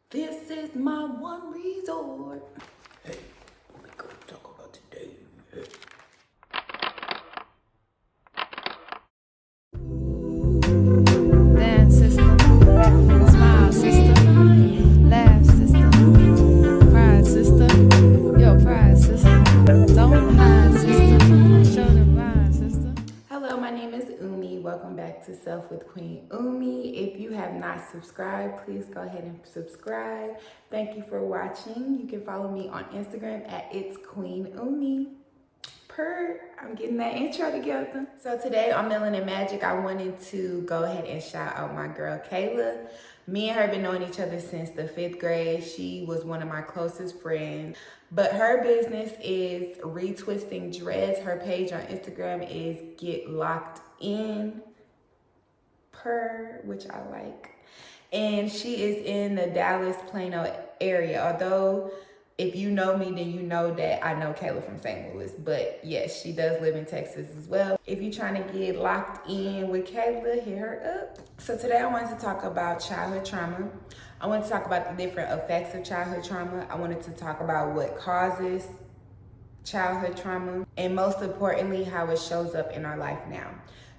This is my one resort. Hey, what we gonna talk about today? Dance sister, smile sister, laugh sister, cry sister, yo pride sister, don't hide sister, show the vibe sister. Hello, my name is Umi. Welcome back to Self with Queen Umi. If you have not subscribed, please go ahead and subscribe. Thank you for watching. You can follow me on Instagram at It's Queen Umi. I'm getting that intro together. So today on Melanin Magic, I wanted to go ahead and shout out my girl Kayla. Me and her have been knowing each other since the 5th grade. She was one of my closest friends. But her business is Retwisting Dreads. Her page on Instagram is Get Locked In which I like. And she is in the Dallas Plano area. Although if you know me, then you know that I know Kayla from St. Louis. But yes, she does live in Texas as well. If you're trying to get locked in with Kayla, hit her up. So today I wanted to talk about childhood trauma. I want to talk about the different effects of childhood trauma. I wanted to talk about what causes childhood trauma, and most importantly, how it shows up in our life now.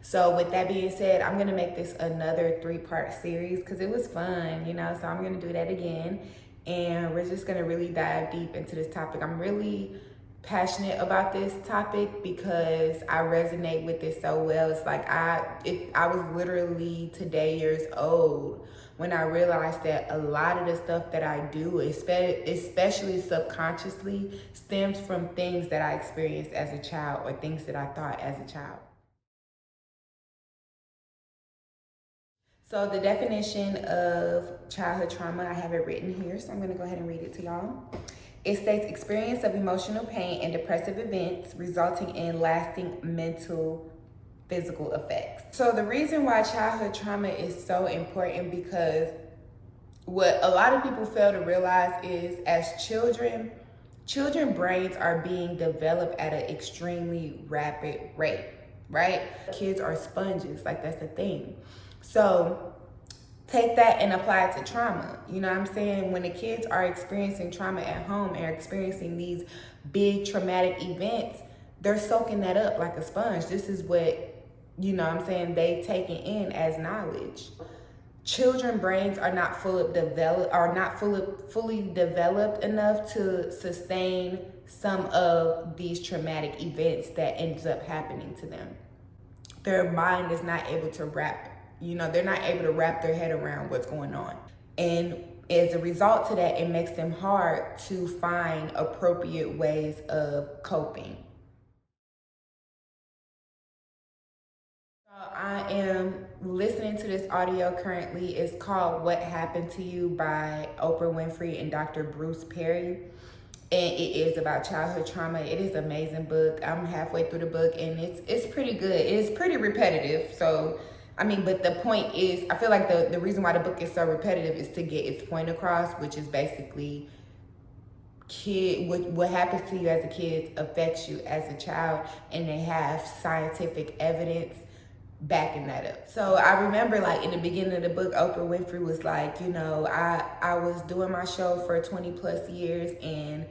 So with that being said, I'm gonna make this another 3-part series because it was fun, so I'm gonna do that again. And we're just gonna really dive deep into this topic. I'm really passionate about this topic because I resonate with it so well. It's like I was literally today years old when I realized that a lot of the stuff that I do, especially subconsciously, stems from things that I experienced as a child or things that I thought as a child. So the definition of childhood trauma, I have it written here, so I'm gonna go ahead and read it to y'all. It states experience of emotional pain and depressive events resulting in lasting mental, physical effects. So the reason why childhood trauma is so important, because what a lot of people fail to realize is as children brains are being developed at an extremely rapid rate, right? Kids are sponges, like that's the thing. So take that and apply it to trauma. You know what I'm saying? When the kids are experiencing trauma at home and are experiencing these big traumatic events, they're soaking that up like a sponge. This is what, they take it in as knowledge. Children brains are not fully developed enough to sustain some of these traumatic events that ends up happening to them. Their mind is not able to they're not able to wrap their head around what's going on. And as a result to that, it makes them hard to find appropriate ways of coping. I am listening to this audio currently. It's called What Happened to You by Oprah Winfrey and Dr. Bruce Perry. And it is about childhood trauma. It is an amazing book. I'm halfway through the book and it's pretty good. It's pretty repetitive. So, but the point is, I feel like the reason why the book is so repetitive is to get its point across, which is basically what happens to you as a kid affects you as a child, and they have scientific evidence backing that up. So I remember, like, in the beginning of the book, Oprah Winfrey was like, I was doing my show for 20 plus years, and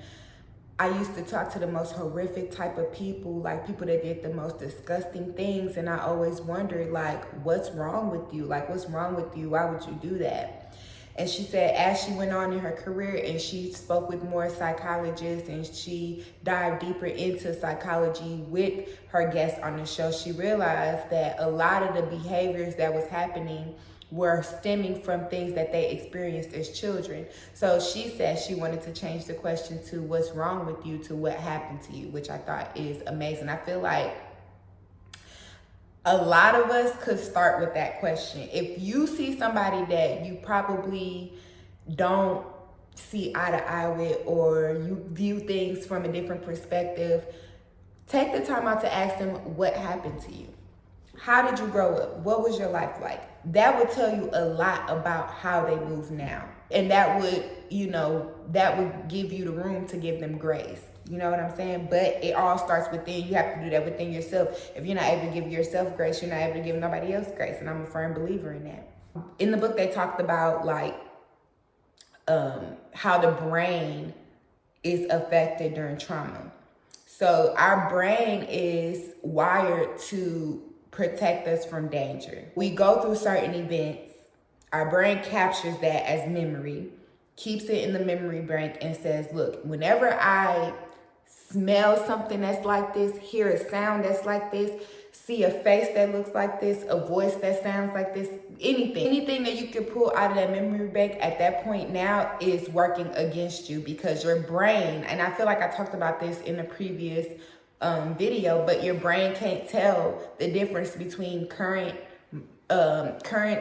I used to talk to the most horrific type of people, like people that did the most disgusting things. And I always wondered, like, what's wrong with you? Like, what's wrong with you? Why would you do that? And she said, as she went on in her career and she spoke with more psychologists and she dived deeper into psychology with her guests on the show, she realized that a lot of the behaviors that was happening were stemming from things that they experienced as children. So she said she wanted to change the question to what's wrong with you to what happened to you, which I thought is amazing. I feel like a lot of us could start with that question. If you see somebody that you probably don't see eye to eye with, or you view things from a different perspective, take the time out to ask them what happened to you. How did you grow up? What was your life like? That would tell you a lot about how they move now. And that would, give you the room to give them grace. You know what I'm saying? But it all starts within. You have to do that within yourself. If you're not able to give yourself grace, you're not able to give nobody else grace. And I'm a firm believer in that. In the book, they talked about, like, how the brain is affected during trauma. So our brain is wired to protect us from danger. We go through certain events, our brain captures that as memory, keeps it in the memory bank and says, look, whenever I smell something that's like this, hear a sound that's like this, see a face that looks like this, a voice that sounds like this, anything that you can pull out of that memory bank at that point now is working against you, because your brain, and I feel like I talked about this in the previous video, but your brain can't tell the difference between current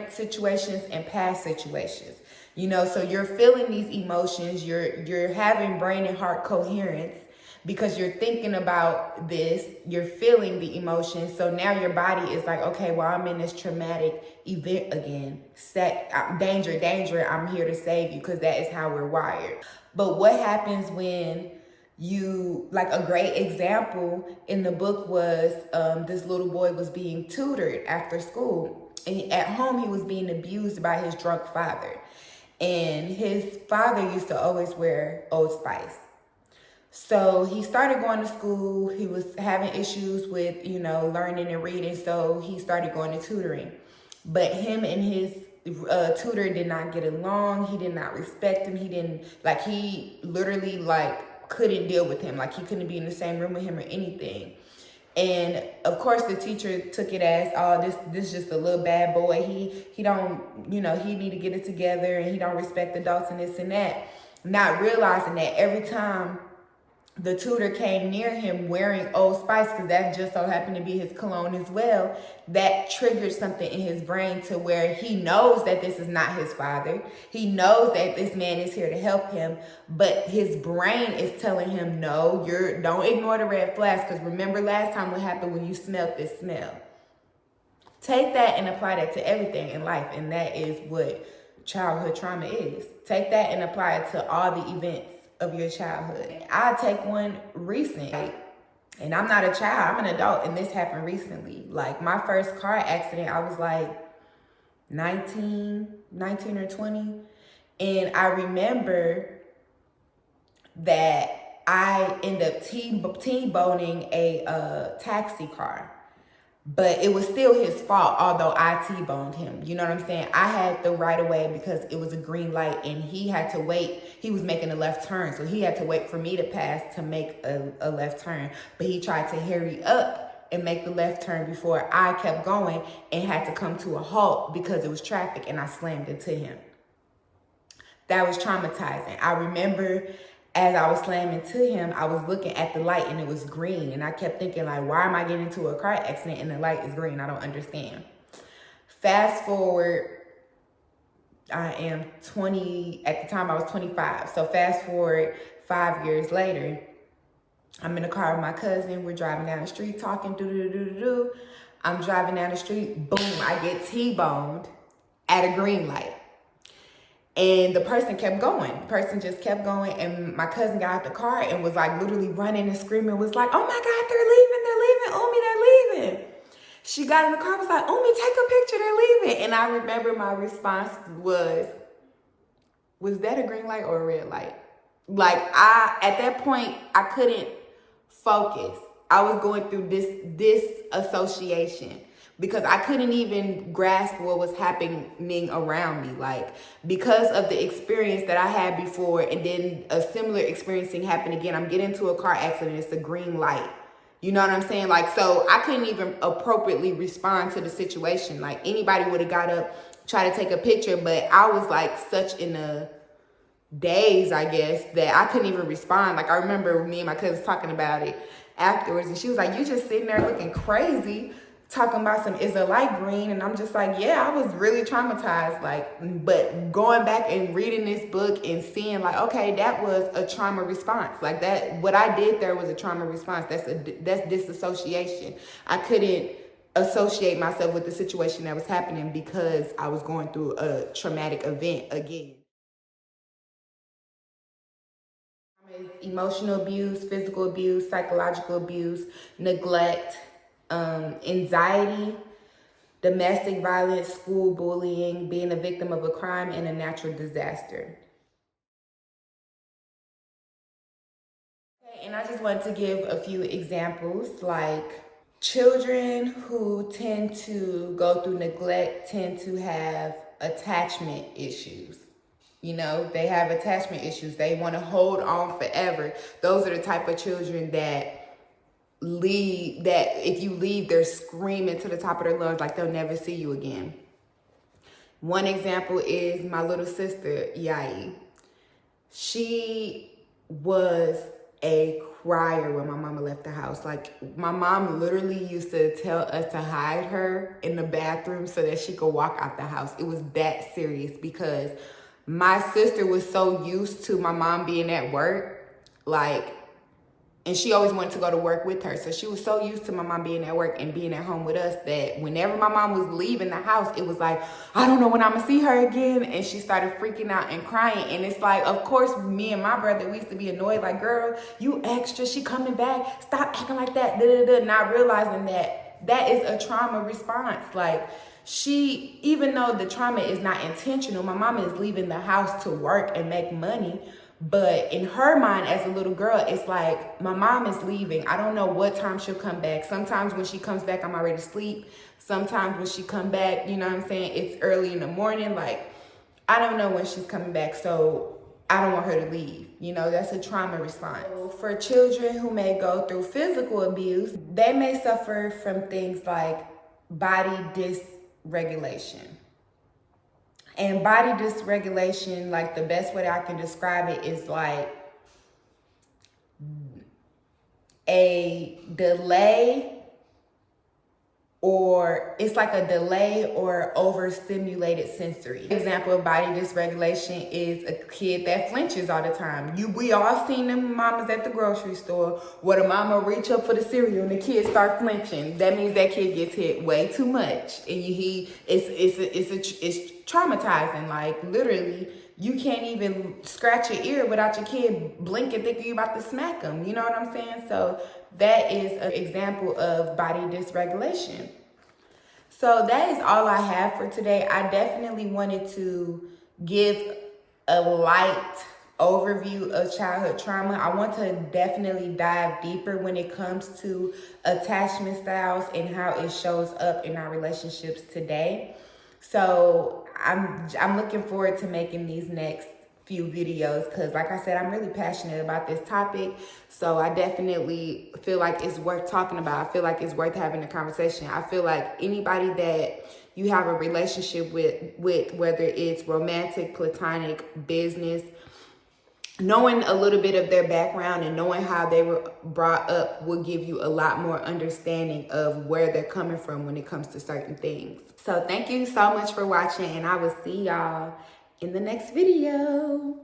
situations and past situations. You know, so you're feeling these emotions, you're having brain and heart coherence, because you're thinking about this, you're feeling the emotions. So now your body is like, okay, well, I'm in this traumatic event again. Danger, I'm here to save you, because that is how we're wired. But what happens when you, like a great example in the book was this little boy was being tutored after school. And at home, he was being abused by his drunk father. And his father used to always wear Old Spice. So he started going to school. He was having issues with, learning and reading. So he started going to tutoring. But him and his tutor did not get along. He did not respect him. He literally couldn't deal with him. Like, he couldn't be in the same room with him or anything. And of course the teacher took it as, oh, this just a little bad boy. He don't, he need to get it together, and he don't respect adults and this and that. Not realizing that every time the tutor came near him wearing Old Spice, because that just so happened to be his cologne as well, that triggered something in his brain to where he knows that this is not his father. He knows that this man is here to help him, but his brain is telling him, no, don't ignore the red flags, because remember last time what happened when you smelled this smell. Take that and apply that to everything in life, and that is what childhood trauma is. Take that and apply it to all the events of your childhood. I take one recent, and I'm not a child, I'm an adult, and this happened recently. Like, my first car accident, I was like 19 or 20, and I remember that I ended up T-boning a taxi car. But it was still his fault, although I T-boned him. You know what I'm saying? I had the right of way because it was a green light, and he had to wait. He was making a left turn, so he had to wait for me to pass to make a left turn. But he tried to hurry up and make the left turn before I kept going, and had to come to a halt because it was traffic, and I slammed into him. That was traumatizing. I remember as I was slamming to him, I was looking at the light and it was green. And I kept thinking, like, why am I getting into a car accident and the light is green? I don't understand. Fast forward, I am 20, at the time I was 25. So fast forward 5 years later, I'm in the car with my cousin. We're driving down the street talking, I'm driving down the street, boom, I get T-boned at a green light. And the person kept going. The person just kept going. And my cousin got out the car and was like literally running and screaming, was like, oh my God, they're leaving, they're leaving. She got in the car, was like, Umi, take a picture, they're leaving. And I remember my response was that a green light or a red light? Like, at that point, I couldn't focus. I was going through this association, because I couldn't even grasp what was happening around me. Like, because of the experience that I had before, and then a similar experiencing happened again. I'm getting into a car accident, it's a green light. You know what I'm saying? Like, so I couldn't even appropriately respond to the situation. Like, anybody would have got up, tried to take a picture, but I was like such in a daze, I guess, that I couldn't even respond. Like, I remember me and my cousins talking about it afterwards, and she was like, you just sitting there looking crazy, talking about is a light green. And I'm just like, yeah, I was really traumatized. Like, but going back and reading this book and seeing like, okay, that was a trauma response. Like, that, what I did there was a trauma response. That's disassociation. I couldn't associate myself with the situation that was happening because I was going through a traumatic event again. Emotional abuse, physical abuse, psychological abuse, neglect, anxiety, domestic violence, school bullying, being a victim of a crime, and a natural disaster. And I just want to give a few examples, like children who tend to go through neglect tend to have attachment issues. You know, they have attachment issues. They want to hold on forever. Those are the type of children that leave, that if you leave, they're screaming to the top of their lungs like they'll never see you again. One example is my little sister, Yai. She was a crier when my mama left the house. Like, my mom literally used to tell us to hide her in the bathroom so that she could walk out the house. It was that serious because my sister was so used to my mom being at work, like, and she always wanted to go to work with her. So she was so used to my mom being at work and being at home with us that whenever my mom was leaving the house, it was like, I don't know when I'm gonna see her again. And she started freaking out and crying. And it's like, of course, me and my brother, we used to be annoyed, like, girl, you extra, she coming back, stop acting like that, not realizing that that is a trauma response. Like, she, even though the trauma is not intentional, my mom is leaving the house to work and make money. But in her mind as a little girl, it's like, my mom is leaving. I don't know what time she'll come back. Sometimes when she comes back, I'm already asleep. Sometimes when she come back, you know what I'm saying, it's early in the morning. Like, I don't know when she's coming back, so I don't want her to leave. You know, that's a trauma response. So for children who may go through physical abuse, they may suffer from things like body dysregulation. And body dysregulation, like, the best way that I can describe it is like a delay, or it's like a delay or overstimulated sensory. Example of body dysregulation is a kid that flinches all the time. We all seen them mamas at the grocery store where the mama reach up for the cereal and the kid start flinching. That means that kid gets hit way too much, and it's traumatizing. Like, literally, you can't even scratch your ear without your kid blinking, thinking you about to smack them. You know what I'm saying? So that is an example of body dysregulation. So that is all I have for today. I definitely wanted to give a light overview of childhood trauma. I want to definitely dive deeper when it comes to attachment styles and how it shows up in our relationships today. So I'm looking forward to making these next few videos because, like I said, I'm really passionate about this topic. So I definitely feel like it's worth talking about. I feel like it's worth having a conversation. I feel like anybody that you have a relationship with, whether it's romantic, platonic, business, knowing a little bit of their background and knowing how they were brought up will give you a lot more understanding of where they're coming from when it comes to certain things. So thank you so much for watching, and I will see y'all in the next video.